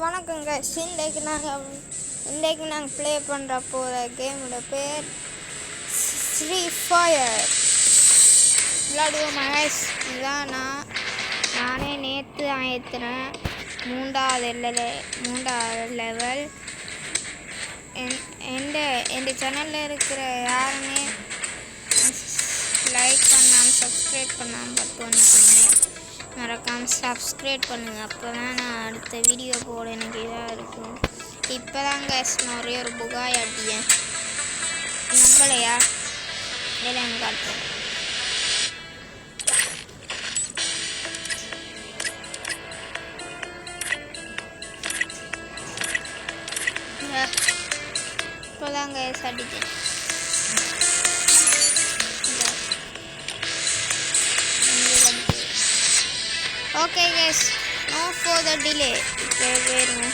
வணக்கங்க. இன்றைக்கு நாங்கள் ப்ளே பண்ணுற போகிற கேமோட பேர் ஃப்ரீ ஃபயர். விளையாடுவோம் மகேஷ். இதுதான் நானே நேற்று ஏற்றுனேன். மூன்றாவது லெவல். எந்த சேனலில் இருக்கிற யாருமே லைக் பண்ணாமல் சப்ஸ்கிரைப் பண்ணாமல் பார்த்து மறக்காமல் சப்ஸ்கிரைப் பண்ணுங்கள். அப்போ தான் நான் அடுத்த வீடியோ போட எனக்கு இதாக இருக்கும். இப்போ தான் கேஸ் நான் ஒரே ஒரு புகாய் ஆட்டியேன். நம்பலையா? இதெல்லாம் காட்டுறேன். இப்போ தான் கேஸ் அடித்தேன். Okay guys, no further delay. இப்போ வேறுங்க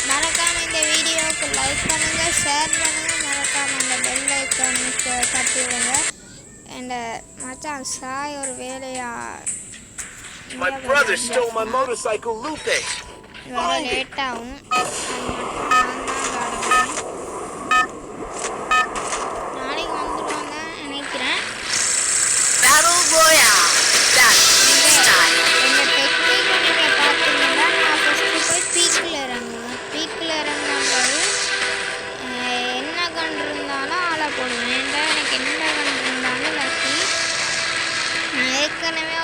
மறக்காமல் இந்த வீடியோவுக்கு லைக் பண்ணுங்கள், ஷேர் பண்ணுங்கள், மறக்காமல் இந்த பெல் ஐக்கானுக்கு தட்டிவிடுங்க. அண்ட் மச்சான் சாய் ஒரு வேலையா வேலை லேட்டாகும். நாளைக்கு வந்துடுவாங்க நினைக்கிறேன். ஏற்கனவே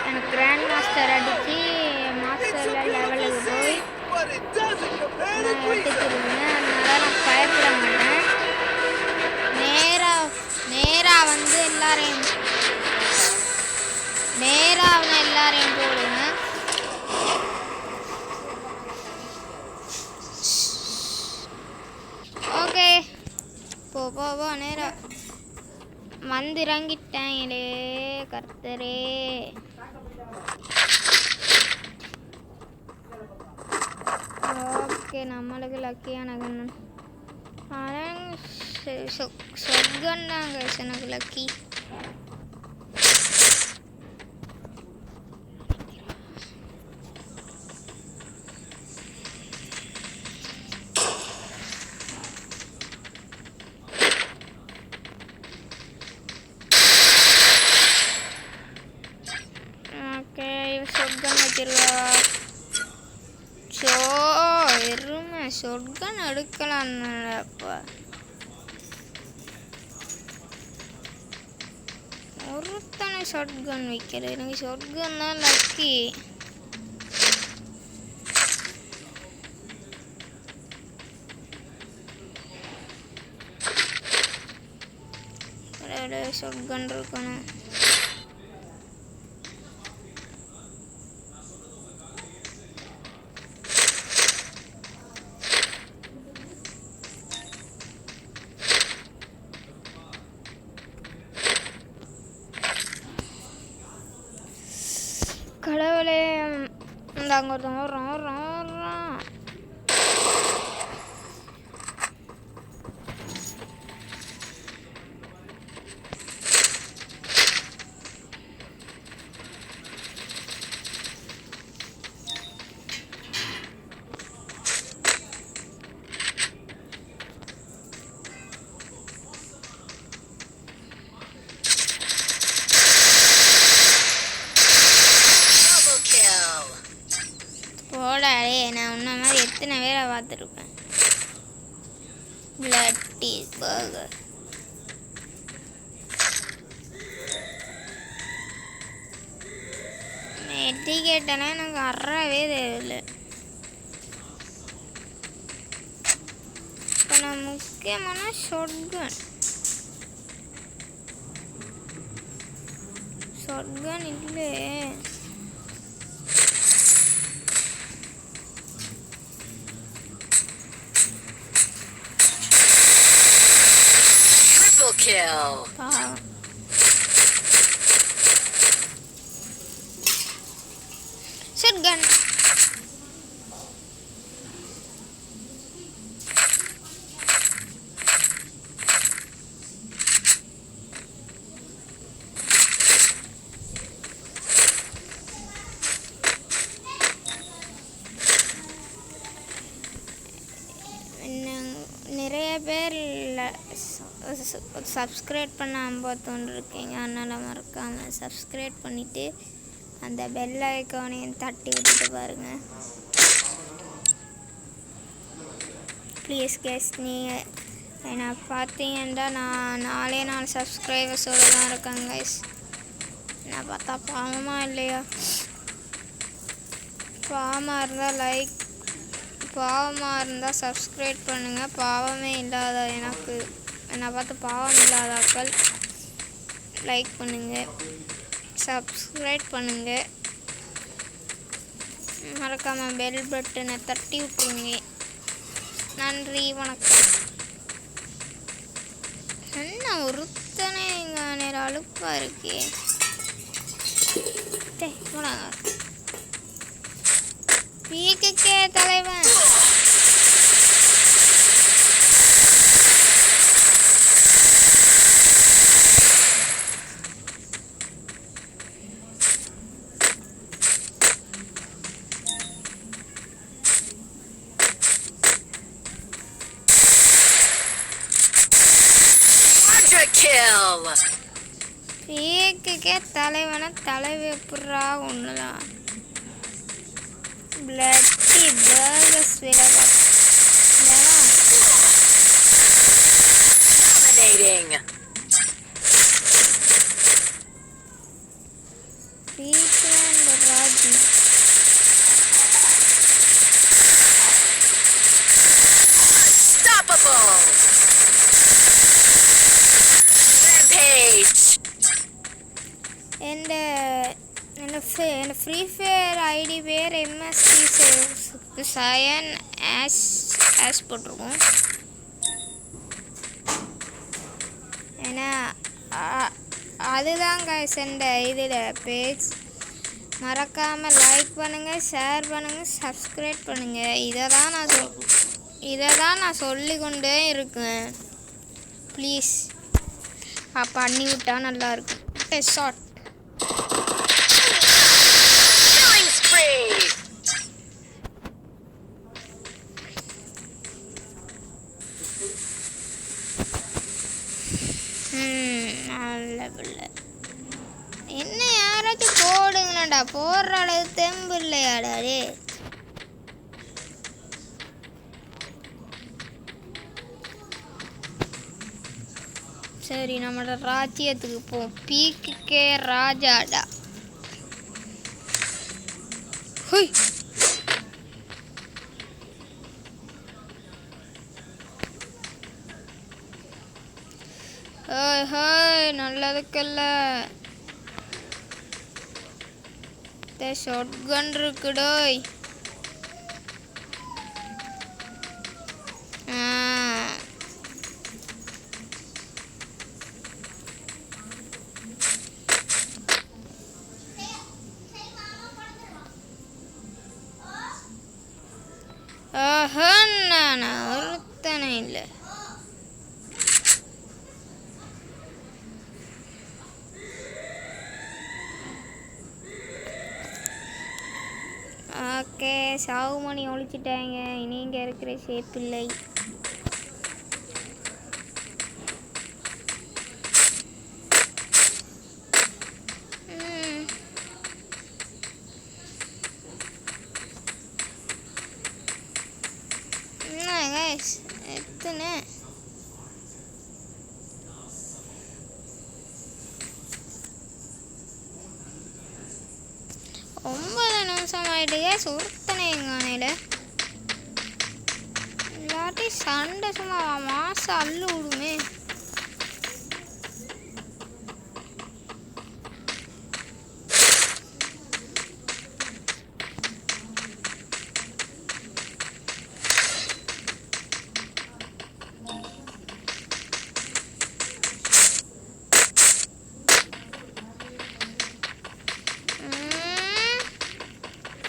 எனக்கு கிராண்ட் மாஸ்டர் அடித்து மாஸ்டரில் லெவலுக்கு போய் நான் எடுத்துக்கிடுவேன். அதனால நான் பயப்பட மாட்டேன். நேராக வந்து எல்லாரையும் போடுவேன். ஓகே போ நேராக வந்து இறங்கிட்டேன். கர்த்தரே ஓகே, நம்மளுக்கு லக்கியான கண்ணன். ஆனால் சொர்க்கன் தாங்க எனக்கு லக்கி. சொர்க்கன் வச்சிருக்கா. எருமை சொர்க்கன் எடுக்கலாம்ப்பா. ஒருத்தனை ஷாட்கன் வைக்கிற. எனக்கு ஷாட்கன் தான் லக்கி. ஷாட்கன் இருக்கணும். கடவுளே, அங்கே ஒருத்தவங்க போடாடே. நான் உன்ன மாதிரி எத்தனை பேரை பார்த்துருப்பேன். பிளட்டி பர்கர் எட்டிக்கேட்டெல்லாம் எனக்கு அறவே தேவையில்லை. இப்போ நான் முக்கியமான ஷாட்கன் இல்லை. Kill. Shotgun. சப்ஸ்கிரைப் பண்ணாமல் இருக்கீங்க. அதனால் மறக்காமல் சப்ஸ்கிரைப் பண்ணிவிட்டு அந்த பெல் ஐக்கானையும் தட்டி விட்டுட்டு பாருங்கள். ப்ளீஸ் கேஸ் நீங்கள் என்ன பார்த்தீங்கன்னா நான் 4 சப்ஸ்கிரைபர்ஸோடு தான் இருக்கேன் கைஸ். நான் பார்த்தா பாவமாக இல்லையா? பாவமாக இருந்தால் லைக், பாவமாக இருந்தால் சப்ஸ்கிரைப் பண்ணுங்கள். பாவமே இல்லாத எனக்கு என்னை பார்த்து பாவம் இல்லாதாக்கள் லைக் பண்ணுங்கள், சப்ஸ்கிரைப் பண்ணுங்கள், மறக்காமல் பெல் பட்டனை தட்டி விட்டுருங்க. நன்றி, வணக்கம். என்ன ஒருத்தனை எங்கள் அழுப்பாக இருக்கே. பீக்குக்கே தலைவன். பீக்குக்கே தலைவனை தலைவி எப்படா ஒண்ணுதான். பிளட்டி பர்கர்ஸ் விலவா ராஜி എൻ്റെ ഫ്രീ ഫയർ ஐடி பேர் MST சயன் ஆஸ் போட்டிருக்கோம். ஏன்னா அதுதான் கைஸ் இந்த இதில் பேஜ். மறக்காமல் லைக் பண்ணுங்கள், ஷேர் பண்ணுங்கள், சப்ஸ்கிரைப் பண்ணுங்கள். இதை தான் நான் சொல்லிக்கொண்டே இருக்கேன். ப்ளீஸ் பண்ணி விட்டா நல்லாயிருக்கும். ஷார்ட் நல்ல பிள்ளை. என்ன யாராச்சும் போடுங்கடா, போடுற அளவு தெம்பு இல்லையாடா? சரி, நம்மளோட ராஜ்யத்துக்கு போவோம். பீக்குக்கே ராஜாடா. நல்லதுக்கல்ல ஷார்ட் கன் இருக்குடோய். ஒருத்தனை இல்லை. ஓகே, சாவுமணி ஒழிச்சிட்டாங்க. இனி இங்கே இருக்கிற ஷேப் இல்லை. எத்தனை 9 நிமிஷம் ஆயிடுங்க. சுருத்தனை எங்கானையில் இல்லாட்டி சண்டை சும்மா மாசம் அள்ளு விடுமே.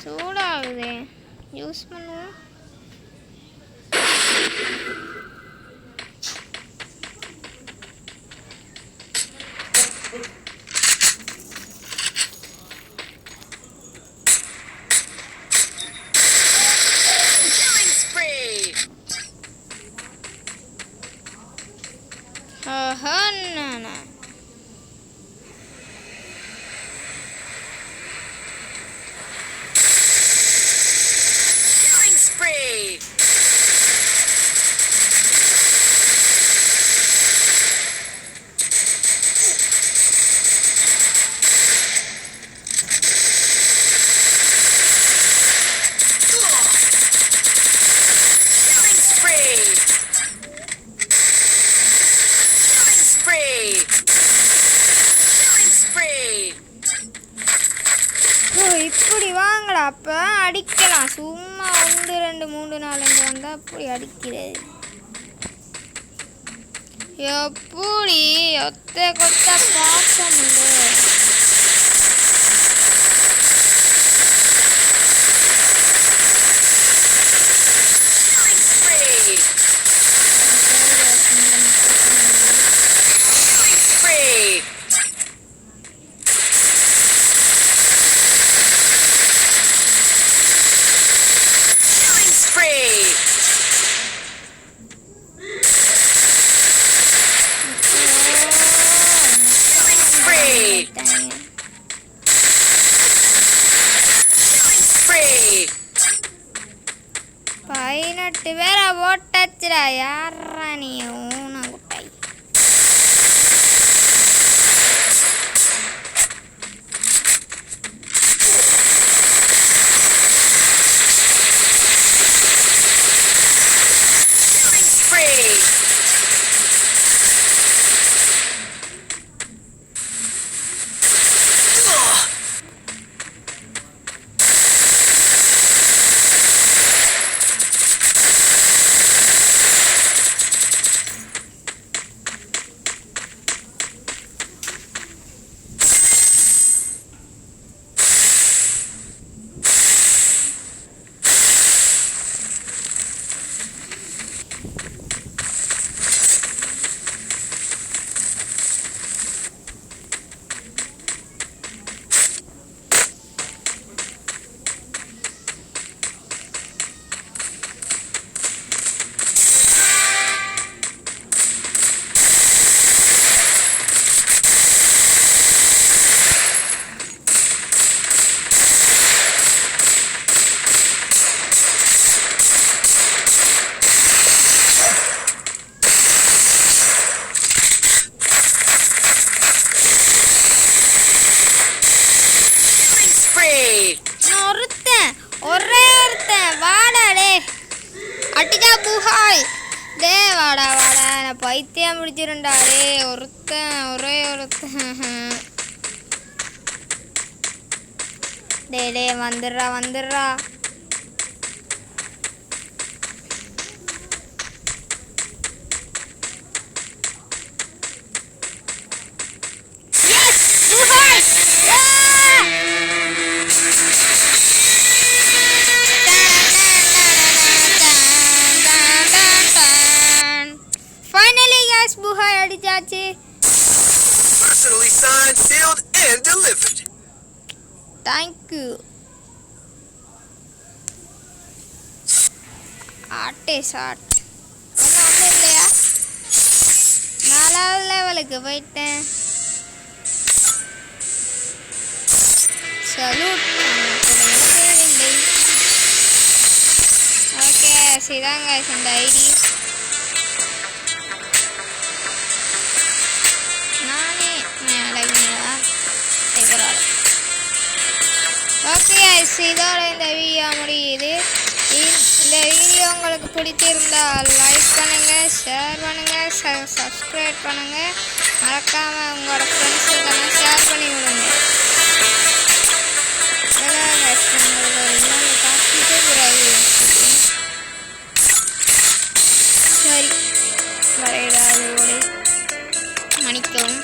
சூடாகுது, யூஸ் பண்ணுவோம். அப்போ அடிக்கலாம். சும்மா 1 2 3 4 வந்தால் அப்படி அடிக்கிறது. எப்படி ஒத்த கொத்த பார்க்க முடியல. பதினெட்டு பேரை ஓட்டச்சுடா. யாரா நீ ஊனா குட்டாய்? ஒருத்தன் வாடாடே அட்டிக்கா புகாய். டே வாடா வாடா, நான் பைத்தியம் பிடிச்சிருண்டா. டே ஒருத்தன், ஒரே ஒருத்தன். டே வந்துடுறா வந்துடுறா. புகாய் அடிச்சாச்சு. Personally signed, sealed and delivered. Thank you. ஆட்டே ஷாட் ஒன்றும் இல்லையா? 4வது லெவலுக்கு போயிட்டேன். சலூட். ஓகே சிதாங்க இந்த ஐடி. ஓகே இதோட இந்த வீடியோ முடியுது. இந்த வீடியோ உங்களுக்கு பிடிச்சிருந்தால் லைக் பண்ணுங்கள், ஷேர் பண்ணுங்கள், சப்ஸ்கிரைப் பண்ணுங்கள். மறக்காமல் உங்களோட ஃப்ரெண்ட்ஸுக்கெல்லாம் ஷேர் பண்ணி விடுங்க. சரி வரையிடாது மன்னிக்கவும்.